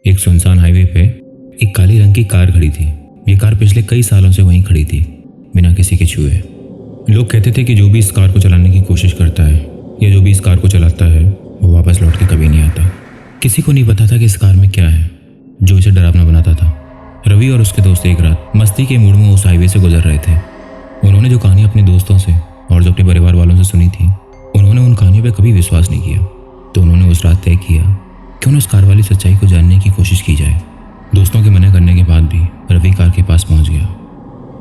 एक सुनसान हाईवे पे एक काली रंग की कार खड़ी थी। ये कार पिछले कई सालों से वहीं खड़ी थी, बिना किसी के छुए। लोग कहते थे कि जो भी इस कार को चलाने की कोशिश करता है या जो भी इस कार को चलाता है वो वापस लौट के कभी नहीं आता। किसी को नहीं पता था कि इस कार में क्या है जो इसे डरावना बनाता था। रवि और उसके दोस्त एक रात मस्ती के मूड में उस हाईवे से गुजर रहे थे। उन्होंने जो कहानी अपने दोस्तों से और जो अपने परिवार वालों से सुनी थी, उन्होंने उन कहानियों पर कभी विश्वास नहीं किया। तो उन्होंने उस रात तय किया कि उन्हें उस कार वाली सच्चाई को जानने की कोशिश की जाए। दोस्तों के मना करने के बाद भी रवि कार के पास पहुंच गया।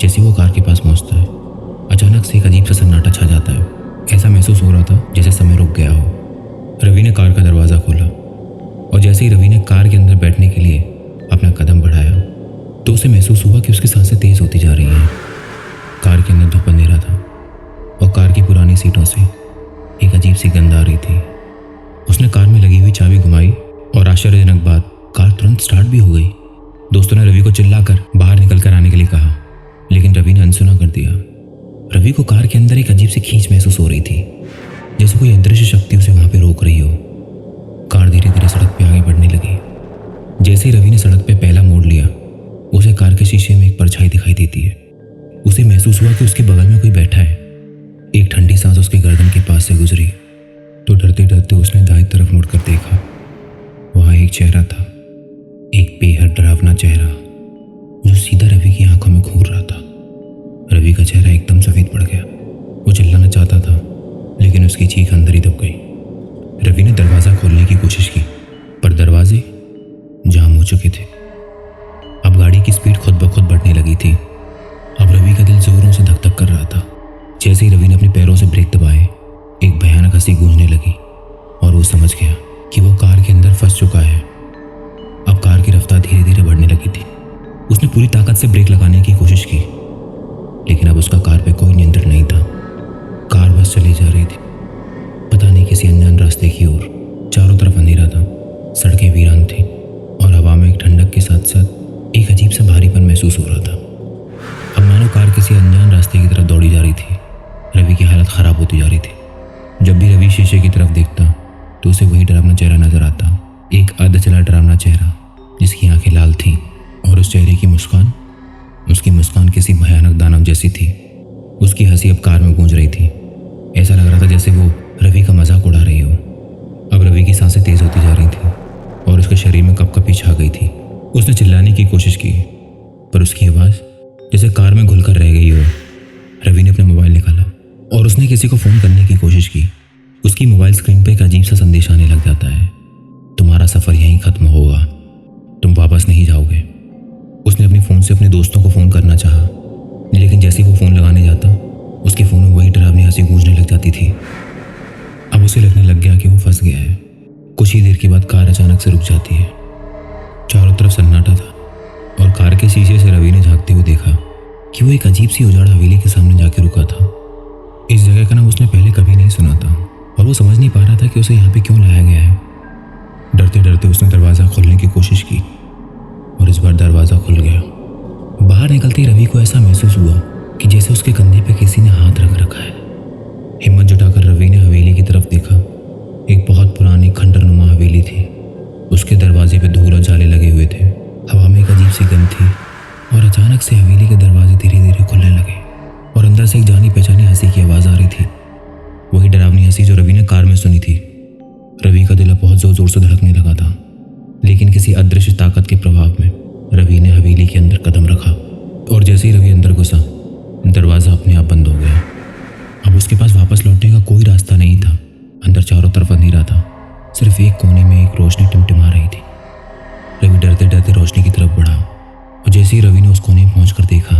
जैसे वो कार के पास पहुंचता है, अचानक से एक अजीब सा सन्नाटा छा जाता है। ऐसा महसूस हो रहा था जैसे समय रुक गया हो। रवि ने कार का दरवाज़ा खोला और जैसे ही रवि ने कार के अंदर बैठने के लिए अपना कदम बढ़ाया तो उसे महसूस हुआ कि उसकी सांसें तेज होती जा रही हैं। कार के अंदर धूप अंधेरा था और कार की पुरानी सीटों से एक अजीब सी गंध आ रही थी। उसने कार में लगी हुई चाबी घुमाई और आश्चर्यजनक बात, कार तुरंत स्टार्ट भी हो गई। दोस्तों ने रवि को चिल्लाकर बाहर निकल कर आने के लिए कहा, लेकिन रवि ने अनसुना कर दिया। रवि को कार के अंदर एक अजीब सी खींच महसूस हो रही थी, जैसे कोई अदृश्य शक्ति उसे वहां पे रोक रही हो। कार धीरे धीरे सड़क पे आगे बढ़ने लगी। जैसे ही रवि ने सड़क पे पहला मोड़ लिया, उसे कार के शीशे में एक परछाई दिखाई देती है। उसे महसूस हुआ कि उसके बगल में कोई बैठा है। एक ठंडी सांस उसके गर्दन के पास से गुजरी तो डरते डरते उसने दाईं तरफ मुड़कर देखा। वहां एक चेहरा था, एक बेहद डरावना चेहरा जो सीधा रवि की आंखों में घूर रहा था। रवि का चेहरा एकदम सफेद पड़ गया। वो चिल्लाना चाहता था, लेकिन उसकी चीख अंदर ही दब गई। रवि ने दरवाज़ा खोलने की कोशिश की, पर दरवाजे जाम हो चुके थे। अब गाड़ी की स्पीड खुद ब खुद बढ़ने लगी थी। अब रवि का दिल जोरों से धक धक कर रहा था। जैसे ही रवि ने अपने पैरों से ब्रेक दबाए, एक भयानक हंसी गूंजने लगी और वो समझ गया कि वो कार के अंदर फंस चुका है। अब कार की रफ्तार धीरे धीरे बढ़ने लगी थी। उसने पूरी ताकत से ब्रेक लगाने की कोशिश की, लेकिन अब उसका कार पे कोई नियंत्रण नहीं था। कार बस चली जा रही थी, पता नहीं किसी अनजान रास्ते की ओर। चारों तरफ अंधेरा था, सड़कें वीरान थी और हवा में एक ठंडक के साथ साथ एक अजीब सा भारीपन महसूस हो रहा था। अब मानो कार किसी अनजान रास्ते की तरफ दौड़ी जा रही थी। रवि की हालत खराब होती जा रही थी। जब भी रवि शीशे की तरफ देखता तो उसे वही डरावना चेहरा नजर आता, एक अर्धचला डरावना चेहरा जिसकी आंखें लाल थीं और उस चेहरे की मुस्कान, उसकी मुस्कान किसी भयानक दानव जैसी थी। उसकी हंसी अब कार में गूंज रही थी। ऐसा लग रहा था जैसे वो रवि का मजाक उड़ा रही हो। अब रवि की सांसें तेज होती जा रही थी और उसके शरीर में कपकपी छा गई थी। उसने चिल्लाने की कोशिश की, पर उसकी आवाज़ जैसे कार में घुलकर रह गई हो। रवि ने अपना मोबाइल निकाला और उसने किसी को फ़ोन करने की कोशिश की। उसकी मोबाइल स्क्रीन पर एक अजीब सा संदेश आने लग जाता है, तुम्हारा सफ़र यहीं ख़त्म होगा, तुम वापस नहीं जाओगे। उसने अपने फ़ोन से अपने दोस्तों को फ़ोन करना चाहा, लेकिन जैसे ही वो फ़ोन लगाने जाता, उसके फ़ोन में वही डरावनी हंसी गूंजने लग जाती थी। अब उसे लगने लग गया कि वो फंस गया है। कुछ ही देर के बाद कार अचानक से रुक जाती है। चारों तरफ सन्नाटा था और कार के शीशे से रवि ने झांकते हुए देखा कि वो एक अजीब सी उजाड़ हवेली के सामने जाके रुका था। इस जगह का नाम उसने पहले कभी नहीं सुना था और वो समझ नहीं पा रहा था कि उसे यहाँ पे क्यों लाया गया है। डरते डरते उसने दरवाज़ा खोलने की कोशिश की और इस बार दरवाज़ा खुल गया। बाहर निकलते ही रवि को ऐसा महसूस हुआ कि जैसे उसके कंधे पे किसी ने हाथ रख रखा है। हिम्मत जुटाकर रवि ने हवेली की तरफ देखा। एक बहुत पुरानी खंडरनुमा हवेली थी। उसके दरवाजे पे धूल और जाले लगे हुए थे। हवा में एक अजीब सी गंध थी और अचानक से हवेली के दरवाजे धीरे धीरे खुलने लगे और अंदर से एक जानी पहचानी हंसी की आवाज़ आ रही थी। वही डरावनी हंसी जो रवि ने कार में सुनी थी। रवि का दिल अब बहुत जोर जोर से धड़कने लगा था, लेकिन किसी अदृश्य ताकत के प्रभाव में रवि ने हवेली के अंदर कदम रखा और जैसे ही रवि अंदर घुसा, दरवाज़ा अपने आप बंद हो गया। अब उसके पास वापस लौटने का कोई रास्ता नहीं था। अंदर चारों तरफ अंधेरा था, सिर्फ एक कोने में एक रोशनी टिमटिमा रही थी। रवि डरते डरते रोशनी की तरफ बढ़ा और जैसे ही रवि ने उस कोने में पहुंचकर देखा,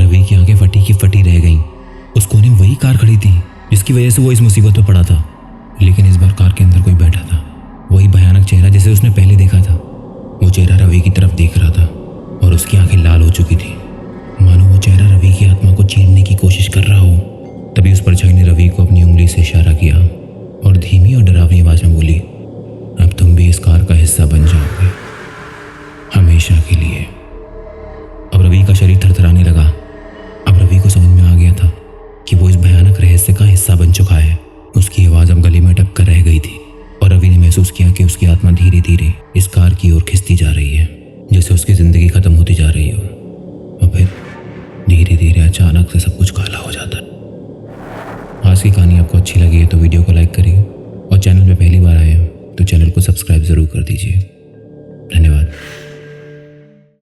रवि की आंखें फटी की फटी रह गईं। उस कोने में वही कार खड़ी थी जिसकी वजह से वो इस मुसीबत में पड़ा था, लेकिन इस बार कार के अंदर कोई बैठा था। वही भयानक चेहरा जिसे उसने पहले देखा था। वो चेहरा रवि की तरफ देख रहा था और उसकी आंखें लाल हो चुकी थी, मानो वो चेहरा रवि की आत्मा को छीनने की कोशिश कर रहा हो। तभी उस परछाई ने रवि को अपनी उंगली से इशारा किया और धीमी और डरावनी आवाज में बोली, अब तुम भी इस कार का हिस्सा बन जाओगे, हमेशा के लिए। अब रवि का शरीर थरथराने लगा। अब रवि को समझ में आ गया था कि वो इस भयानक रहस्य का हिस्सा बन चुका है। उसकी आवाज़ अब गले में अटक कर रह गई थी और रवि ने महसूस किया कि उसकी आत्मा धीरे धीरे जा रही है, जैसे उसकी ज़िंदगी ख़त्म होती जा रही हो, और फिर धीरे धीरे अचानक से सब कुछ काला हो जाता है। आज की कहानी आपको अच्छी लगी है तो वीडियो को लाइक करिए, और चैनल पे पहली बार आए हो तो चैनल को सब्सक्राइब